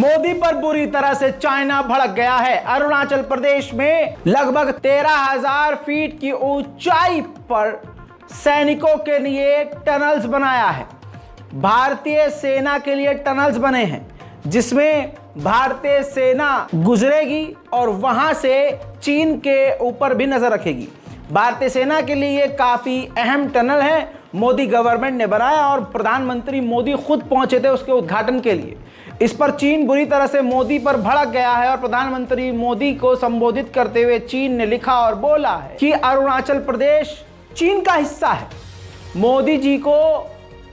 मोदी पर बुरी तरह से चाइना भड़क गया है। अरुणाचल प्रदेश में लगभग 13,000 फीट की ऊंचाई पर सैनिकों के लिए टनल्स बनाया है। भारतीय सेना के लिए टनल्स बने हैं जिसमें भारतीय सेना गुजरेगी और वहां से चीन के ऊपर भी नजर रखेगी। भारतीय सेना के लिए ये काफी अहम टनल है। मोदी गवर्नमेंट ने बनाया और प्रधानमंत्री मोदी खुद पहुंचे थे उसके उद्घाटन के लिए। इस पर चीन बुरी तरह से मोदी पर भड़क गया है और प्रधानमंत्री मोदी को संबोधित करते हुए चीन ने लिखा और बोला है कि अरुणाचल प्रदेश चीन का हिस्सा है। मोदी जी को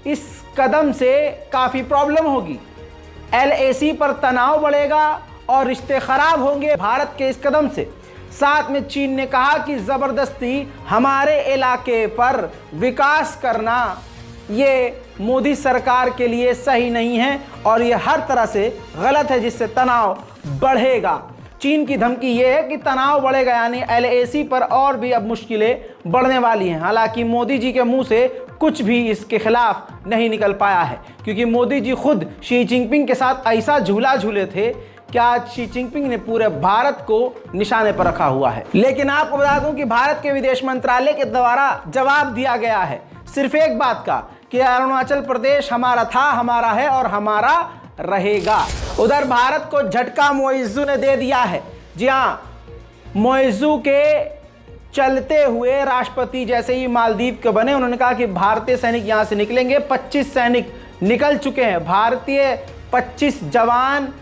इस कदम से काफी प्रॉब्लम होगी, LAC पर तनाव बढ़ेगा और रिश्ते खराब होंगे भारत के इस कदम से। साथ में चीन ने कहा कि जबरदस्ती हमारे इलाके पर विकास करना ये मोदी सरकार के लिए सही नहीं है और ये हर तरह से गलत है, जिससे तनाव बढ़ेगा। चीन की धमकी ये है कि तनाव बढ़ेगा, यानी LAC पर और भी अब मुश्किलें बढ़ने वाली हैं। हालांकि मोदी जी के मुंह से कुछ भी इसके खिलाफ नहीं निकल पाया है, क्योंकि मोदी जी खुद शी जिनपिंग के साथ ऐसा झूला झूले थे कि आज शी जिनपिंग ने पूरे भारत को निशाने पर रखा हुआ है। लेकिन आपको बता दूं कि भारत के विदेश मंत्रालय के द्वारा जवाब दिया गया है सिर्फ एक बात का कि अरुणाचल प्रदेश हमारा था, हमारा है और हमारा रहेगा। उधर भारत को झटका मोइज़ू ने दे दिया है। जी हाँ, मोइज़ू के चलते हुए राष्ट्रपति जैसे ही मालदीव के बने, उन्होंने कहा कि भारतीय सैनिक यहां से निकलेंगे। 25 सैनिक निकल चुके हैं। भारतीय 25 जवान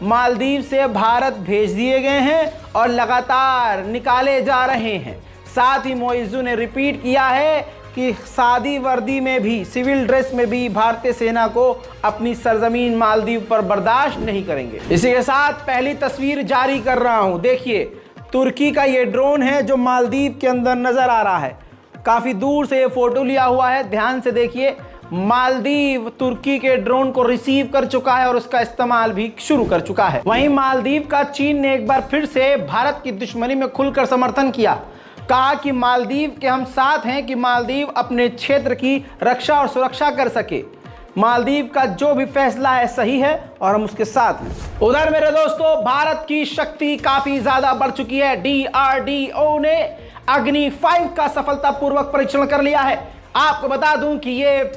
मालदीव से भारत भेज दिए गए हैं और लगातार निकाले जा रहे हैं। साथ ही मोइज़ू ने रिपीट किया है कि सादी वर्दी में भी, सिविल ड्रेस में भी भारतीय सेना को अपनी सरजमीन मालदीव पर बर्दाश्त नहीं करेंगे। इसी के साथ पहली तस्वीर जारी कर रहा हूं। देखिए, तुर्की का ये ड्रोन है जो मालदीव के अंदर नजर आ रहा है। काफी दूर से ये फोटो लिया हुआ है, ध्यान से देखिए। मालदीव तुर्की के ड्रोन को रिसीव कर चुका है और उसका इस्तेमाल भी शुरू कर चुका है। वहीं मालदीव का चीन ने एक बार फिर से भारत की दुश्मनी में खुलकर समर्थन किया। कहा कि मालदीव के हम साथ हैं कि मालदीव अपने क्षेत्र की रक्षा और सुरक्षा कर सके। मालदीव का जो भी फैसला है सही है और हम उसके साथ हैं। उधर मेरे दोस्तों, भारत की शक्ति काफी ज्यादा बढ़ चुकी है। DRDO ने अग्नि 5 का सफलतापूर्वक परीक्षण कर लिया है। आपको बता दूं कि ये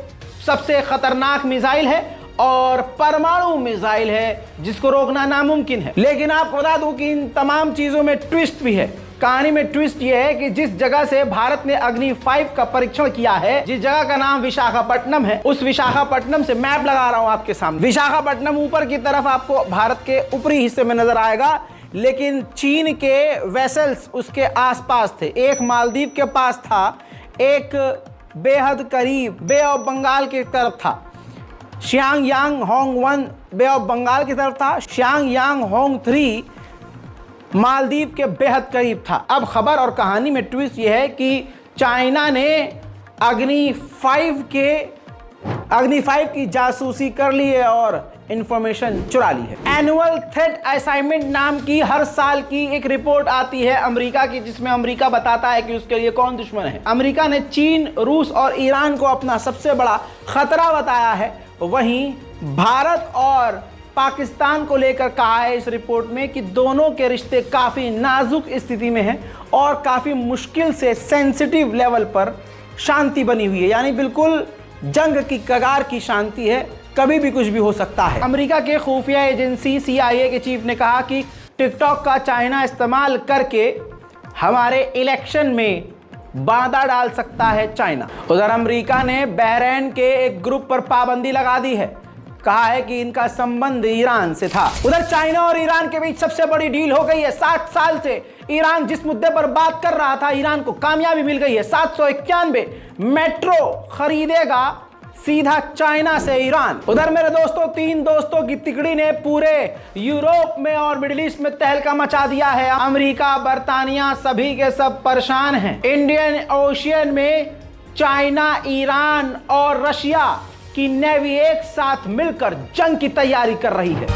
सबसे खतरनाक मिसाइल है और परमाणु मिसाइल है जिसको रोकना नामुमकिन है। लेकिन आपको बता दूं कि इन तमाम चीजों में ट्विस्ट भी है। कहानी में ट्विस्ट ये है कि जिस जगह से भारत ने अग्नि 5 का परीक्षण किया है, जिस जगह का नाम विशाखापट्टनम है, उस विशाखापट्टनम से मैप लगा रहा हूं आपके सामने। विशाखापट्टनम ऊपर की तरफ आपको भारत के ऊपरी हिस्से में नजर आएगा, लेकिन चीन के वेसल्स उसके आसपास थे। एक मालदीव के पास था, एक बेहद करीब बे ऑफ बंगाल की तरफ था। शियांग यांग होंग 1 बे ऑफ बंगाल की तरफ था। शियांग यांग होंग 3 मालदीव के बेहद करीब था। अब खबर और कहानी में ट्विस्ट यह है कि चाइना ने अग्नि 5 की जासूसी कर ली है और इंफॉर्मेशन चुरा ली है। एनुअल थ्रेट असाइनमेंट नाम की हर साल की एक रिपोर्ट आती है अमेरिका की, जिसमें अमेरिका बताता है कि उसके लिए कौन दुश्मन है। अमेरिका ने चीन, रूस और ईरान को अपना सबसे बड़ा खतरा बताया है। वहीं भारत और पाकिस्तान को लेकर कहा है इस रिपोर्ट में कि दोनों के रिश्ते काफी नाजुक स्थिति में हैं और काफी मुश्किल से सेंसिटिव लेवल पर शांति बनी हुई है, यानी बिल्कुल जंग की कगार की शांति है, कभी भी कुछ भी हो सकता है। अमेरिका के खुफिया एजेंसी CIA के चीफ ने कहा कि टिकटॉक का चाइना इस्तेमाल करके हमारे इलेक्शन में बाधा डाल सकता है चाइना। उधर अमेरिका ने बहरीन के एक ग्रुप पर पाबंदी लगा दी है। कहा है कि इनका संबंध ईरान से था। उधर चाइना और ईरान के बीच सबसे बड़ी डील हो गई है। 60 साल से ईरान जिस मुद्दे पर बात कर रहा था, ईरान को कामयाबी मिल गई है। 791 मेट्रो खरीदेगा सीधा चाइना से ईरान। उधर मेरे दोस्तों, 3 दोस्तों की तिकड़ी ने पूरे यूरोप में और मिडिल ईस्ट में तहलका मचा दिया है। अमेरिका, बर्तानिया सभी के सब परेशान हैं। इंडियन ओशियन में चाइना, ईरान और रशिया की नेवी एक साथ मिलकर जंग की तैयारी कर रही है।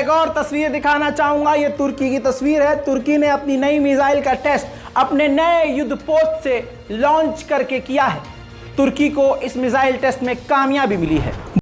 एक और तस्वीर दिखाना चाहूंगा। ये तुर्की की तस्वीर है। तुर्की ने अपनी नई मिसाइल का टेस्ट अपने नए युद्धपोत से लॉन्च करके किया है। तुर्की को इस मिसाइल टेस्ट में कामयाबी मिली है।